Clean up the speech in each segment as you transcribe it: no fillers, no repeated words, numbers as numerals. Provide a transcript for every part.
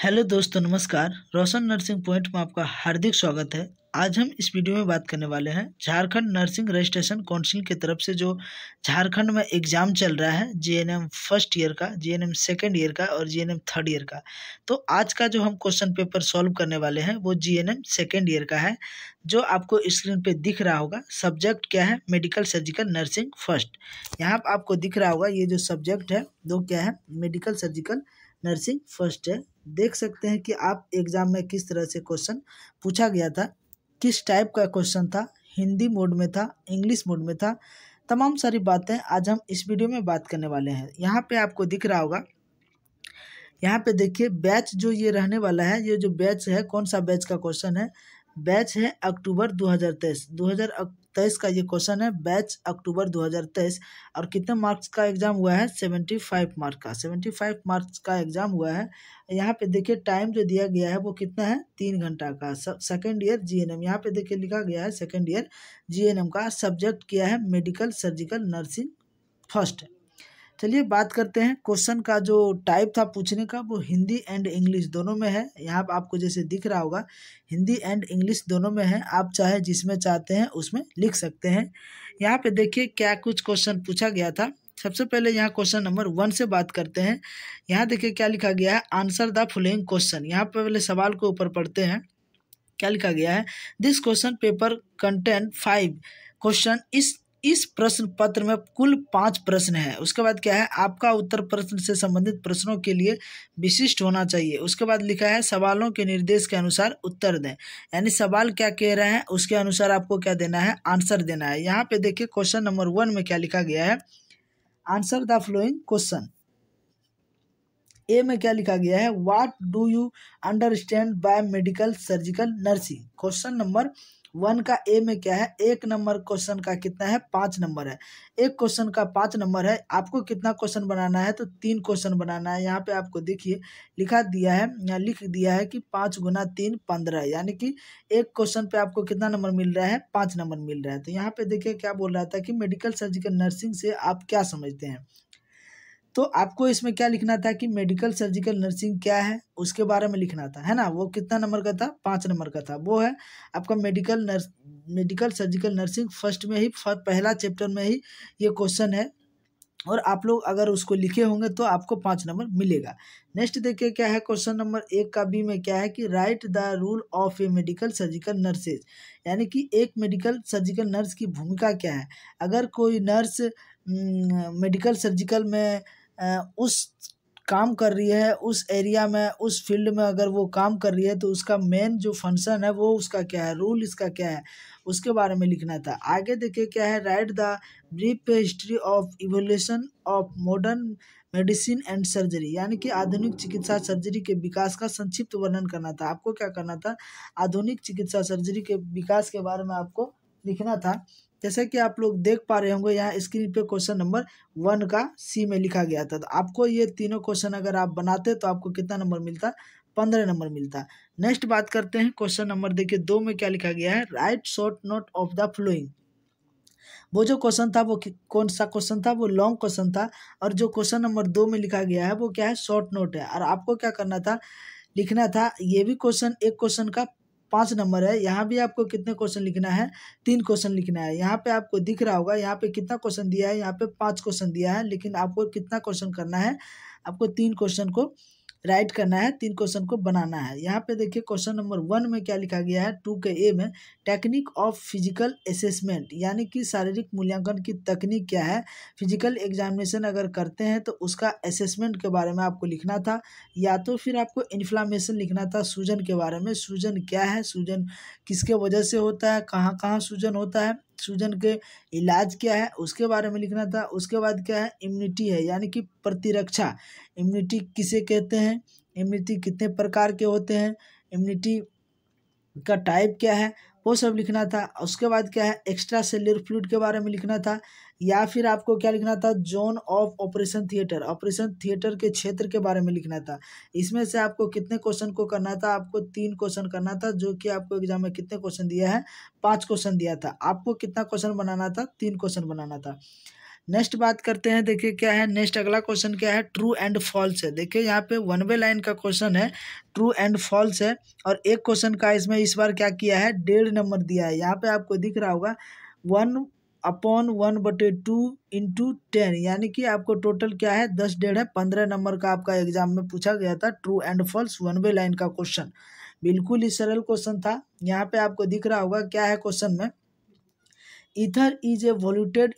Hello दोस्तों, नमस्कार। रोशन nursing point में आपका हार्दिक स्वागत है। आज हम इस वीडियो में बात करने वाले हैं झारखंड नर्सिंग रजिस्ट्रेशन काउंसिल की तरफ से जो झारखंड में एग्ज़ाम चल रहा है, जीएनएम फर्स्ट ईयर का, जीएनएम सेकेंड ईयर का और जीएनएम थर्ड ईयर का। तो आज का जो हम क्वेश्चन पेपर सॉल्व करने वाले हैं वो जीएनएम सेकेंड ईयर का है, जो आपको स्क्रीन पे दिख रहा होगा। सब्जेक्ट क्या है? Medical surgical nursing first. यहाँ पर आपको दिख रहा होगा ये जो सब्जेक्ट है वो क्या है? मेडिकल सर्जिकल नर्सिंग फर्स्ट है। देख सकते हैं कि आप एग्जाम में किस तरह से क्वेश्चन पूछा गया था, किस टाइप का क्वेश्चन था, हिंदी मोड में था, इंग्लिश मोड में था। तमाम सारी बातें आज हम इस वीडियो में बात करने वाले हैं। यहाँ पे आपको दिख रहा होगा, यहाँ पे देखिए बैच जो ये रहने वाला है, ये जो बैच है कौन सा बैच का क्वेश्चन है? बैच है अक्टूबर 2023 का ये क्वेश्चन है, बैच अक्टूबर 2023। और कितने मार्क्स का एग्जाम हुआ है? 75 मार्क्स का, 75 मार्क्स का एग्जाम हुआ है। यहाँ पे देखिए टाइम जो दिया गया है वो कितना है? 3 घंटा का। सेकेंड ईयर जीएनएम, यहाँ पे देखिए लिखा गया है सेकेंड ईयर जीएनएम का। सब्जेक्ट किया है मेडिकल सर्जिकल नर्सिंग फर्स्ट। चलिए बात करते हैं। क्वेश्चन का जो टाइप था पूछने का वो हिंदी एंड इंग्लिश दोनों में है। यहाँ पे आपको जैसे दिख रहा होगा हिंदी एंड इंग्लिश दोनों में है। आप चाहे जिसमें चाहते हैं उसमें लिख सकते हैं। यहाँ पे देखिए क्या कुछ क्वेश्चन पूछा गया था। सबसे पहले यहाँ क्वेश्चन नंबर 1 से बात करते हैं। यहाँ देखिए क्या लिखा गया है, आंसर द फॉलोइंग क्वेश्चन। यहाँ पे पहले सवाल को ऊपर पढ़ते हैं। क्या लिखा गया है? This question paper content 5 question. इस प्रश्न पत्र में कुल 5 प्रश्न है। उसके बाद क्या है? आपका उत्तर प्रश्न से संबंधित प्रश्नों के लिए विशिष्ट होना चाहिए। उसके बाद लिखा है सवालों के निर्देश के अनुसार उत्तर दें। यानी सवाल क्या कह रहे हैं उसके अनुसार आपको क्या देना है? आंसर देना है। यहाँ पे देखिए क्वेश्चन नंबर 1 में क्या लिखा गया है, आंसर द फॉलोइंग क्वेश्चन। ए में क्या लिखा गया है, what do you understand by medical surgical nursing. Question number 1 का ए में क्या है? 1 नंबर क्वेश्चन का कितना है? 5 नंबर है। एक क्वेश्चन का 5 नंबर है। आपको कितना क्वेश्चन बनाना है? तो 3 क्वेश्चन बनाना है। यहाँ पे आपको देखिए लिखा दिया है या लिख दिया है कि 5 गुना 3 15, यानी कि एक क्वेश्चन पे आपको कितना नंबर मिल रहा है? 5 नंबर मिल रहा है। तो यहाँ पे देखिए क्या बोल रहा था कि मेडिकल सर्जिकल नर्सिंग से आप क्या समझते हैं। तो आपको इसमें क्या लिखना था कि मेडिकल सर्जिकल नर्सिंग क्या है उसके बारे में लिखना था, है ना। वो कितना नंबर का था? 5 नंबर का था। वो है आपका मेडिकल सर्जिकल नर्सिंग फर्स्ट में ही, पहला चैप्टर में ही ये क्वेश्चन है। और आप लोग अगर उसको लिखे होंगे तो आपको 5 नंबर मिलेगा। नेक्स्ट देखिए क्या है, क्वेश्चन नंबर 1 का बी में क्या है कि right the rule of A medical surgical nurses. यानी कि एक मेडिकल सर्जिकल नर्स की भूमिका क्या है। अगर कोई नर्स मेडिकल सर्जिकल में उस काम कर रही है, उस एरिया में, उस फील्ड में अगर वो काम कर रही है तो उसका मेन जो फंक्शन है वो उसका क्या है, रूल इसका क्या है, उसके बारे में लिखना था। आगे देखिए क्या है, right the brief history of evolution of modern medicine and surgery. यानी कि आधुनिक चिकित्सा सर्जरी के विकास का संक्षिप्त वर्णन करना था। आपको क्या करना था? आधुनिक चिकित्सा सर्जरी के विकास के बारे में आपको लिखना था। जैसे कि आप लोग देख पा रहे होंगे यहाँ स्क्रीन पे क्वेश्चन नंबर 1 का सी में लिखा गया था। तो आपको ये तीनों क्वेश्चन अगर आप बनाते तो आपको कितना नंबर मिलता? 15 नंबर मिलता। नेक्स्ट बात करते हैं क्वेश्चन नंबर देखिए 2 में क्या लिखा गया है, right short note of the flowing. वो जो क्वेश्चन था वो कौन सा क्वेश्चन था? वो लॉन्ग क्वेश्चन था। और जो क्वेश्चन नंबर 2 में लिखा गया है वो क्या है? शॉर्ट नोट है। और आपको क्या करना था? लिखना था। ये भी क्वेश्चन, एक क्वेश्चन का 5 नंबर है। यहाँ भी आपको कितने क्वेश्चन लिखना है? 3 क्वेश्चन लिखना है। यहाँ पे आपको दिख रहा होगा यहाँ पे कितना क्वेश्चन दिया है, यहाँ पे 5 क्वेश्चन दिया है, लेकिन आपको कितना क्वेश्चन करना है? आपको 3 क्वेश्चन को राइट करना है, 3 क्वेश्चन को बनाना है। यहाँ पे देखिए क्वेश्चन नंबर 1 में क्या लिखा गया है, 2 के ए में, टेक्निक ऑफ फिजिकल असेसमेंट। यानी कि शारीरिक मूल्यांकन की तकनीक क्या है। फिजिकल एग्जामिनेशन अगर करते हैं तो उसका असेसमेंट के बारे में आपको लिखना था, या तो फिर आपको इन्फ्लामेशन लिखना था, सूजन के बारे में। सूजन क्या है, सूजन किसके वजह से होता है, कहाँ कहाँ सूजन होता है, सूजन के इलाज क्या है, उसके बारे में लिखना था। उसके बाद क्या है, इम्यूनिटी है, यानी कि प्रतिरक्षा। इम्यूनिटी किसे कहते हैं, इम्यूनिटी कितने प्रकार के होते हैं, इम्यूनिटी का टाइप क्या है, वो सब लिखना था। उसके बाद क्या है, एक्स्ट्रा सेल्युलर फ्लूइड के बारे में लिखना था। या फिर आपको क्या लिखना था, zone of operation theatre, operation theatre के क्षेत्र के बारे में लिखना था। इसमें से आपको कितने क्वेश्चन को करना था? आपको 3 क्वेश्चन करना था, जो कि आपको एग्जाम में कितने क्वेश्चन दिया है? 5 क्वेश्चन दिया था। आपको कितना क्वेश्चन बनाना था? 3 क्वेश्चन बनाना था। नेक्स्ट बात करते हैं, देखिए क्या है नेक्स्ट अगला क्वेश्चन क्या है, ट्रू एंड फॉल्स है। देखिए यहाँ पे 1 वे लाइन का क्वेश्चन है, ट्रू एंड फॉल्स है। और एक क्वेश्चन का इसमें इस बार क्या किया है, 1.5 नंबर दिया है। यहाँ पे आपको दिख रहा होगा 1/1/2 इंटू 10, यानी कि आपको टोटल क्या है 10 1.5 है, 15 नंबर का आपका एग्जाम में पूछा गया था ट्रू एंड फॉल्स 1 वे लाइन का क्वेश्चन। बिल्कुल ही सरल क्वेश्चन था। यहाँ पे आपको दिख रहा होगा क्या है क्वेश्चन में, ether is a volatile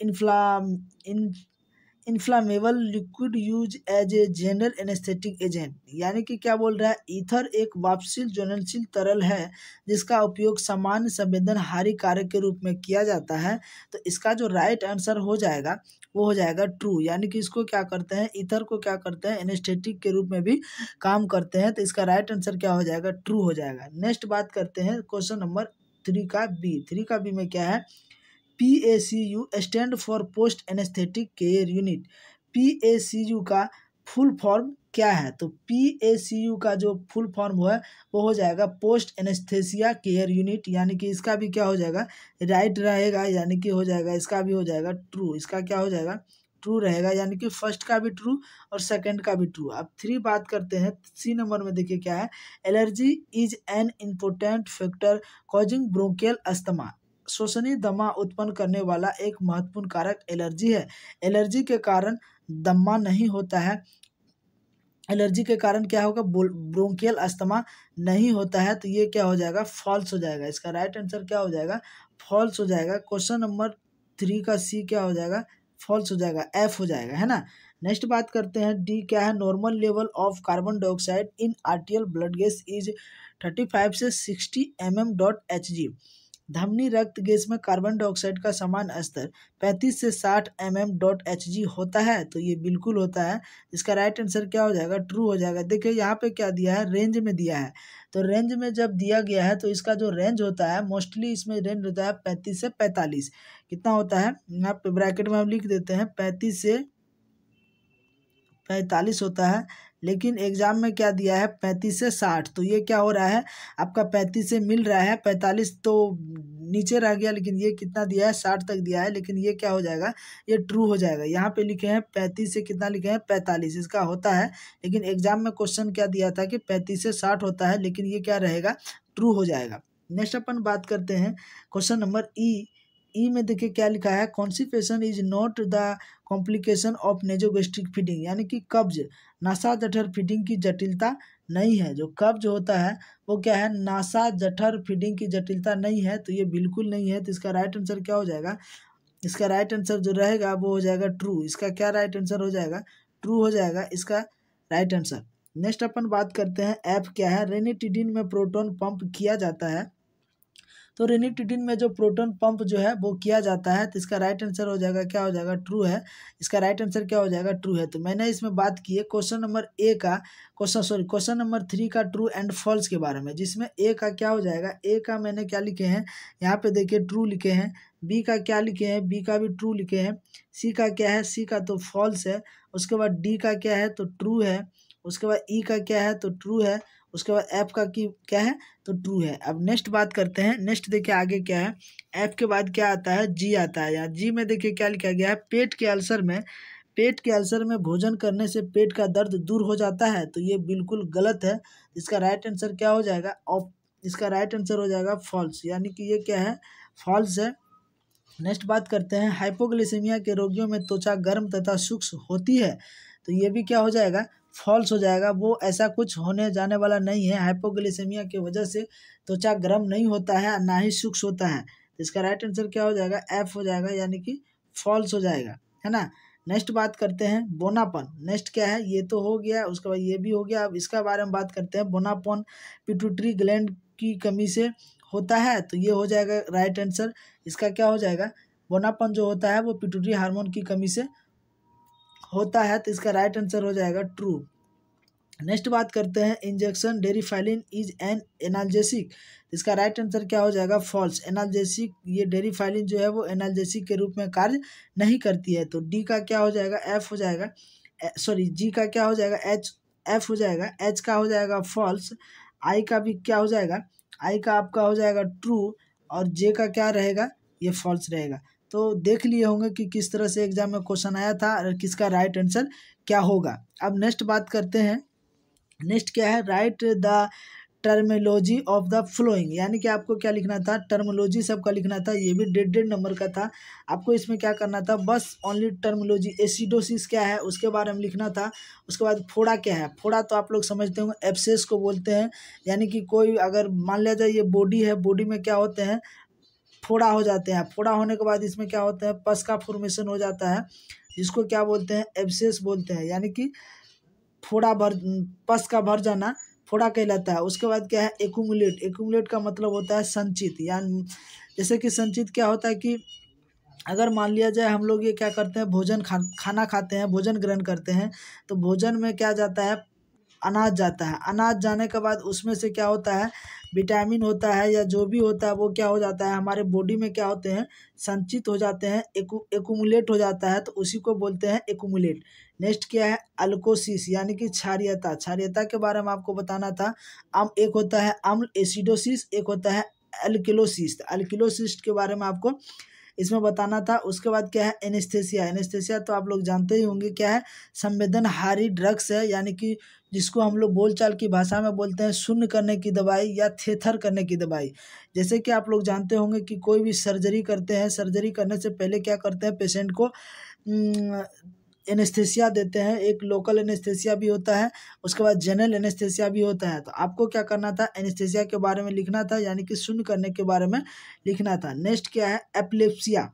inflammable liquid use as a general anaesthetic agent, यानी कि क्या बोल रहा है, ईथर एक वाष्पशील ज्वलनशील तरल है जिसका उपयोग सामान्य संवेदनहारी कार्य के रूप में किया जाता है। तो इसका जो राइट आंसर हो जाएगा वो हो जाएगा ट्रू, यानी कि इसको क्या करते हैं, ईथर को क्या करते हैं, एनेस्थेटिक के रूप में भी काम करते हैं। तो इसका राइट आंसर क्या हो जाएगा, ट्रू हो जाएगा। नेक्स्ट बात करते हैं क्वेश्चन नंबर 3 का बी। 3 का बी में क्या है, PACU stand for post anaesthetic care unit. PACU का फुल फॉर्म क्या है, तो PACU का जो फुल फॉर्म है वो हो जाएगा पोस्ट एनेस्थेसिया केयर यूनिट, यानी कि इसका भी क्या हो जाएगा, राइट रहेगा, यानी कि हो जाएगा इसका भी हो जाएगा ट्रू। इसका क्या हो जाएगा, ट्रू रहेगा, यानी कि फर्स्ट का भी ट्रू और सेकंड का भी ट्रू। अब 3 बात करते हैं, सी नंबर में देखिए क्या है, allergy is an important factor causing bronchial asthma. श्वसनीय दमा उत्पन्न करने वाला एक महत्वपूर्ण कारक एलर्जी है। एलर्जी के कारण दमा नहीं होता है, एलर्जी के कारण क्या होगा, ब्रोंकियल अस्थमा नहीं होता है। तो ये क्या हो जाएगा, फॉल्स हो जाएगा। इसका राइट आंसर क्या हो जाएगा, फॉल्स हो जाएगा। क्वेश्चन नंबर 3 का सी क्या हो जाएगा, फॉल्स हो जाएगा, एफ हो जाएगा, है ना। नेक्स्ट बात करते हैं, डी क्या है, normal level of carbon dioxide in आर्टियल blood gas is 35 से 60 mm/Hg। धमनी रक्त गैस में कार्बन डाइऑक्साइड का समान स्तर 35 से 60 mm/Hg होता है। तो ये बिल्कुल होता है। इसका राइट आंसर क्या हो जाएगा, ट्रू हो जाएगा। देखिए यहाँ पे क्या दिया है, रेंज में दिया है। तो रेंज में जब दिया गया है तो इसका जो रेंज होता है, मोस्टली इसमें रेंज होता है 35 से 45। कितना होता है, यहाँ पे ब्रैकेट में हम लिख देते हैं 35 से 45 होता है, लेकिन एग्जाम में क्या दिया है 35 से 60। तो ये क्या हो रहा है, आपका 35 से मिल रहा है, 45 तो नीचे रह गया, लेकिन ये कितना दिया है 60 तक दिया है, लेकिन ये क्या हो जाएगा, ये ट्रू हो जाएगा। यहाँ पे लिखे हैं 35 से कितना लिखे हैं 45, इसका होता है, लेकिन एग्जाम में क्वेश्चन क्या दिया था कि 35 से 60 होता है, लेकिन ये क्या रहेगा, ट्रू हो जाएगा। नेक्स्ट अपन बात करते हैं क्वेश्चन नंबर ई में देखिए क्या लिखा है, constipation is not the complication of nasogastric feeding, यानी कि कब्ज नासा जठर फीडिंग की जटिलता नहीं है। जो कब्ज होता है वो क्या है, नासा जठर फीडिंग की जटिलता नहीं है। तो ये बिल्कुल नहीं है। तो इसका राइट आंसर क्या हो जाएगा, इसका राइट आंसर जो रहेगा वो हो जाएगा ट्रू। इसका क्या राइट आंसर हो जाएगा, ट्रू हो जाएगा इसका राइट आंसर। नेक्स्ट अपन बात करते हैं, एफ क्या है, रेनिटिडिन में प्रोटॉन पंप किया जाता है। तो रेनिटिडिन में जो प्रोटॉन पंप जो है वो किया जाता है। तो इसका राइट आंसर हो जाएगा, क्या हो जाएगा, ट्रू है। इसका राइट आंसर क्या हो जाएगा, ट्रू है। तो मैंने इसमें बात की है क्वेश्चन नंबर क्वेश्चन नंबर 3 का ट्रू एंड फॉल्स के बारे में, जिसमें ए का क्या हो जाएगा, ए का मैंने क्या लिखे हैं, यहाँ पे देखिए ट्रू लिखे हैं। बी का क्या लिखे हैं, बी का भी ट्रू लिखे हैं। सी का क्या है, सी का तो फॉल्स है। उसके बाद डी का क्या है, तो ट्रू है। उसके बाद ई का क्या है, तो ट्रू है। उसके बाद एफ का की क्या है, तो ट्रू है। अब नेक्स्ट बात करते हैं, नेक्स्ट देखिए आगे क्या है, एफ के बाद क्या आता है, जी आता है। यहाँ जी में देखिए क्या लिखा गया है, पेट के अल्सर में भोजन करने से पेट का दर्द दूर हो जाता है। तो ये बिल्कुल गलत है। इसका राइट आंसर क्या हो जाएगा, इसका राइट आंसर हो जाएगा फॉल्स, यानी कि ये क्या है, फॉल्स है। नेक्स्ट बात करते हैं, हाइपोग्लिसेमिया के रोगियों में त्वचा गर्म तथा शुष्क होती है। तो ये भी क्या हो जाएगा, फॉल्स हो जाएगा। वो ऐसा कुछ होने जाने वाला नहीं है। हाइपोग्लिसेमिया की वजह से त्वचा गर्म नहीं होता है, ना ही शुष्क होता है। तो इसका राइट आंसर क्या हो जाएगा, एफ हो जाएगा, यानी कि फॉल्स हो जाएगा, है ना। नेक्स्ट बात करते हैं, बोनापन। नेक्स्ट क्या है, ये तो हो गया, उसके बाद ये भी हो गया। अब इसका बारे में बात करते हैं, बोनापन पिट्यूटरी ग्लैंड की कमी से होता है। तो ये हो जाएगा राइट आंसर। इसका क्या हो जाएगा, बोनापन जो होता है वो पिट्यूटरी हार्मोन की कमी से होता है। तो इसका राइट आंसर हो जाएगा ट्रू। नेक्स्ट बात करते हैं, injection Deriphyllin is an analgesic. इसका राइट आंसर क्या हो जाएगा, फॉल्स। एनाल्जेसिक, ये डेरिफाइलिन जो है वो एनाल्जेसिक के रूप में कार्य नहीं करती है। तो डी का क्या हो जाएगा, एफ हो जाएगा, सॉरी जी का क्या हो जाएगा, एफ हो जाएगा। एच का हो जाएगा फॉल्स। आई का भी क्या हो जाएगा, आई का आपका हो जाएगा ट्रू। और जे का क्या रहेगा, ये फॉल्स रहेगा। तो देख लिए होंगे कि किस तरह से एग्जाम में क्वेश्चन आया था और किसका राइट आंसर क्या होगा। अब नेक्स्ट बात करते हैं। नेक्स्ट क्या है, right the terminology of the flowing, यानी कि आपको क्या लिखना था, टर्मिनोलॉजी सबका लिखना था। ये भी 1.5 नंबर का था। आपको इसमें क्या करना था, बस ओनली टर्मिनोलॉजी। एसिडोसिस क्या है उसके बारे में लिखना था। उसके बाद फोड़ा क्या है, फोड़ा तो आप लोग समझते होंगे, एब्सेस को बोलते हैं। यानी कि कोई अगर मान लिया जाए ये बॉडी है, बॉडी में क्या होते हैं, फोड़ा हो जाते हैं। फोड़ा होने के बाद इसमें क्या होता है, पस का फॉर्मेशन हो जाता है, जिसको क्या बोलते हैं, एब्सेस बोलते हैं। यानी कि फोड़ा भर, पस का भर जाना फोड़ा कहलाता है। उसके बाद क्या है, एक्यूमुलेट। एक्यूमुलेट का मतलब होता है संचित। यानी जैसे कि संचित क्या होता है कि अगर मान लिया जाए हम लोग ये क्या करते हैं, खाना खाते हैं, भोजन ग्रहण करते हैं, तो भोजन में क्या जाता है, अनाज जाता है। अनाज जाने के बाद उसमें से क्या होता है, विटामिन होता है या जो भी होता है वो क्या हो जाता है, हमारे बॉडी में क्या होते हैं, संचित हो जाते हैं, एक्यूमुलेट हो जाता है, तो उसी को बोलते हैं एक्यूमुलेट। नेक्स्ट क्या है, अल्कोसिस, यानी कि क्षारीयता। क्षारीयता के बारे में आपको बताना था। एक होता है अम्ल एसिडोसिस, एक होता है अल्किलोसिस। अल्किलोसिस के बारे में आपको इसमें बताना था। उसके बाद क्या है, एनेस्थेसिया। एनेस्थेसिया तो आप लोग जानते ही होंगे क्या है, संवेदनहारी ड्रग्स है, यानी कि जिसको हम लोग बोलचाल की भाषा में बोलते हैं शून्य करने की दवाई या थेथर करने की दवाई। जैसे कि आप लोग जानते होंगे कि कोई भी सर्जरी करते हैं, सर्जरी करने से पहले क्या करते हैं, पेशेंट को एनेस्थेसिया देते हैं। एक लोकल एनेस्थेसिया भी होता है, उसके बाद जनरल एनेस्थेसिया भी होता है। तो आपको क्या करना था, एनेस्थेसिया के बारे में लिखना था, यानी कि शून्य करने के बारे में लिखना था। नेक्स्ट क्या है, एपिलेप्सिया।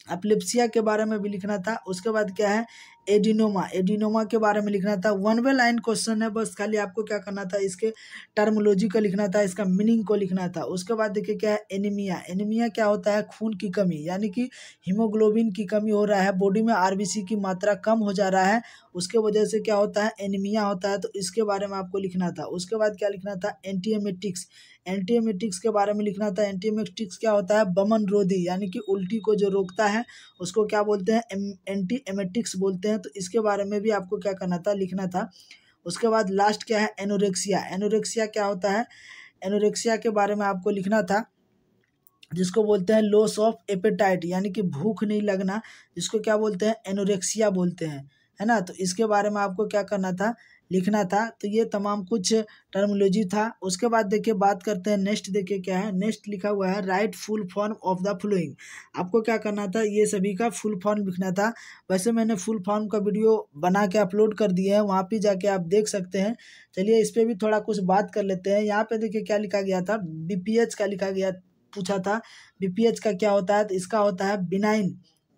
एपिलेप्सिया के बारे में भी लिखना था। उसके बाद क्या है, एडिनोमा। एडिनोमा के बारे में लिखना था। 1 वे लाइन क्वेश्चन है, बस खाली आपको क्या करना था, इसके टर्मिनोलॉजी को लिखना था, इसका मीनिंग को लिखना था। उसके बाद देखिए क्या है, एनीमिया। एनीमिया क्या होता है, खून की कमी, यानी कि हीमोग्लोबिन की कमी हो रहा है, बॉडी में आरबीसी की मात्रा कम हो जा रहा है, उसके वजह से क्या होता है, एनीमिया होता है। तो इसके बारे में आपको लिखना था। उसके बाद क्या लिखना था, एंटीएमेटिक्स। एंटीएमेटिक्स के बारे में लिखना था। एंटीएमेटिक्स क्या होता है, बमन रोधी, यानी कि उल्टी को जो रोकता है उसको क्या बोलते हैं, एंटी एमेटिक्स बोलते हैं। तो इसके बारे में भी आपको क्या करना था, लिखना था। उसके बाद लास्ट क्या है, एनोरेक्सिया। एनोरेक्सिया क्या होता है, एनोरेक्सिया के बारे में आपको लिखना था, जिसको बोलते हैं लॉस ऑफ एपेटाइट, यानी कि भूख नहीं लगना, जिसको क्या बोलते हैं, एनोरेक्सिया बोलते हैं, है ना। तो इसके बारे में आपको क्या करना था, लिखना था। तो ये तमाम कुछ टर्मिनोलॉजी था। उसके बाद देखिए बात करते हैं नेक्स्ट। देखिए क्या है, नेक्स्ट लिखा हुआ है, right full form of the flowing. आपको क्या करना था, ये सभी का फुल फॉर्म लिखना था। वैसे मैंने फुल फॉर्म का वीडियो बना के अपलोड कर दिया है, वहाँ पे जाके आप देख सकते हैं। चलिए इस पर भी थोड़ा कुछ बात कर लेते हैं। यहाँ पे देखिए क्या लिखा गया था, बीपीएच का लिखा गया, पूछा था बीपीएच का क्या होता है, तो इसका होता है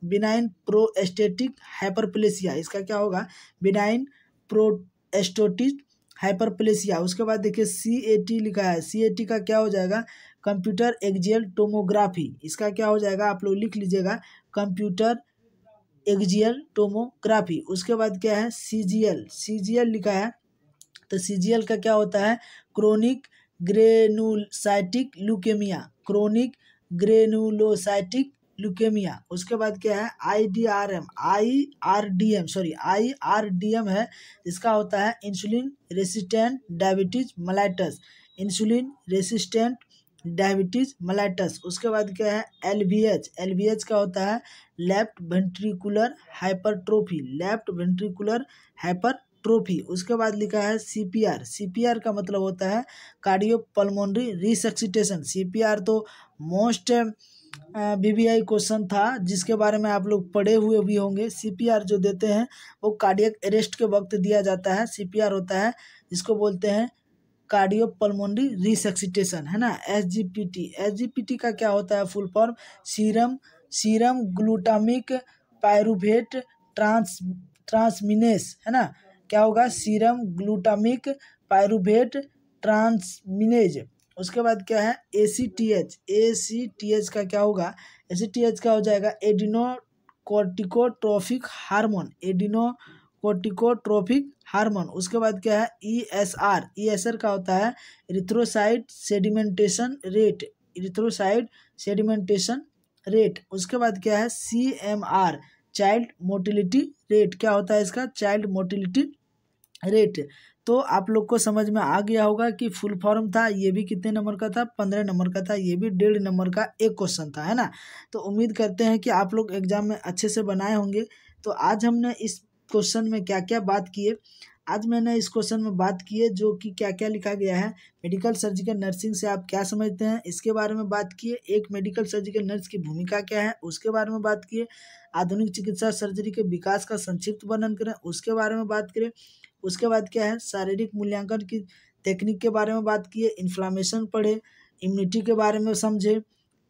बिनाइन प्रोस्टेटिक हाइपरप्लेसिया। इसका क्या होगा, बिनाइन प्रोस्टेटिक हाइपरप्लेसिया। उसके बाद देखिए CAT लिखा है, CAT का क्या हो जाएगा, कंप्यूटर एक्जियल टोमोग्राफी। इसका क्या हो जाएगा, आप लोग लिख लीजिएगा, कंप्यूटर एक्जियल टोमोग्राफी। उसके बाद क्या है, CGL लिखा है। तो CGL का क्या होता है, क्रोनिक ग्रेनुलोसाइटिक ल्यूकेमिया, क्रोनिक ग्रेनुलोसाइटिक ल्यूकेमिया। उसके बाद क्या है, IRDM है, इसका होता है insulin resistant diabetes mellitus, insulin resistant diabetes mellitus. उसके बाद क्या है, LVH का होता है left ventricular hypertrophy, left ventricular hypertrophy. उसके बाद लिखा है CPR का मतलब होता है कार्डियोपल्मोनरी रिसक्सिटेशन। CPR तो मोस्ट BBI क्वेश्चन था, जिसके बारे में आप लोग पढ़े हुए भी होंगे। CPR जो देते हैं वो कार्डियक अरेस्ट के वक्त दिया जाता है। CPR होता है जिसको बोलते हैं कार्डियोपल्मोनरी रिसक्सिटेशन, है ना। SGPT का क्या होता है, full form serum glutamic pyruvate transaminase, है ना। क्या होगा, सीरम ग्लूटामिक पायरुवेट ट्रांसमिनेज। उसके बाद क्या है, ACTH का क्या होगा, ACTH का हो जाएगा एडिनोकोर्टिकोट्रोफिक हार्मोन। उसके बाद क्या है, ESR का होता है इरिथ्रोसाइट सेडिमेंटेशन रेट। उसके बाद क्या है, CMR चाइल्ड मोटिलिटी रेट। क्या होता है इसका, चाइल्ड मोटिलिटी रेट। तो आप लोग को समझ में आ गया होगा कि फुल फॉर्म था, ये भी कितने नंबर का था, 15 नंबर का था, ये भी 1.5 नंबर का एक क्वेश्चन था, है ना। तो उम्मीद करते हैं कि आप लोग एग्जाम में अच्छे से बनाए होंगे। तो आज हमने इस क्वेश्चन में क्या क्या बात की है, आज मैंने इस क्वेश्चन में बात की है जो कि क्या क्या लिखा गया है, मेडिकल सर्जिकल नर्सिंग से आप क्या समझते हैं इसके बारे में बात की है, एक मेडिकल सर्जिकल नर्स की भूमिका क्या है उसके बारे में बात की है, आधुनिक चिकित्सा सर्जरी के विकास का संक्षिप्त वर्णन करें उसके बारे में बात करें, उसके बाद क्या है शारीरिक मूल्यांकन की टेक्निक के बारे में बात की है, इन्फ्लामेशन पढ़े, इम्यूनिटी के बारे में समझे,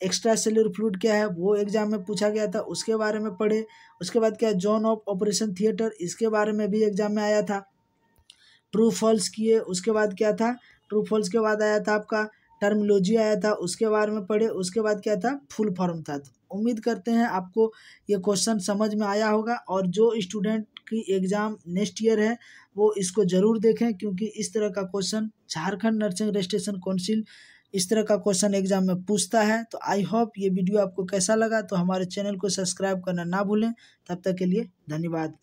एक्स्ट्रा सेल्युलर फ्लूइड क्या है वो एग्जाम में पूछा गया था उसके बारे में पढ़े, उसके बाद क्या है जोन ऑफ ऑपरेशन थिएटर, इसके बारे में भी एग्जाम में आया था। ट्रू फॉल्स किए, उसके बाद क्या था, ट्रू फॉल्स के बाद आया था आपका टर्मिनोलॉजी आया था उसके बारे में पढ़े, उसके बाद क्या था फुल फॉर्म था। तो उम्मीद करते हैं आपको ये क्वेश्चन समझ में आया होगा, और जो स्टूडेंट की एग्ज़ाम नेक्स्ट ईयर है वो इसको ज़रूर देखें, क्योंकि इस तरह का question Jharkhand nursing registration council इस तरह का क्वेश्चन एग्जाम में पूछता है। तो आई होप ये वीडियो आपको कैसा लगा, तो हमारे चैनल को सब्सक्राइब करना ना भूलें। तब तक के लिए धन्यवाद।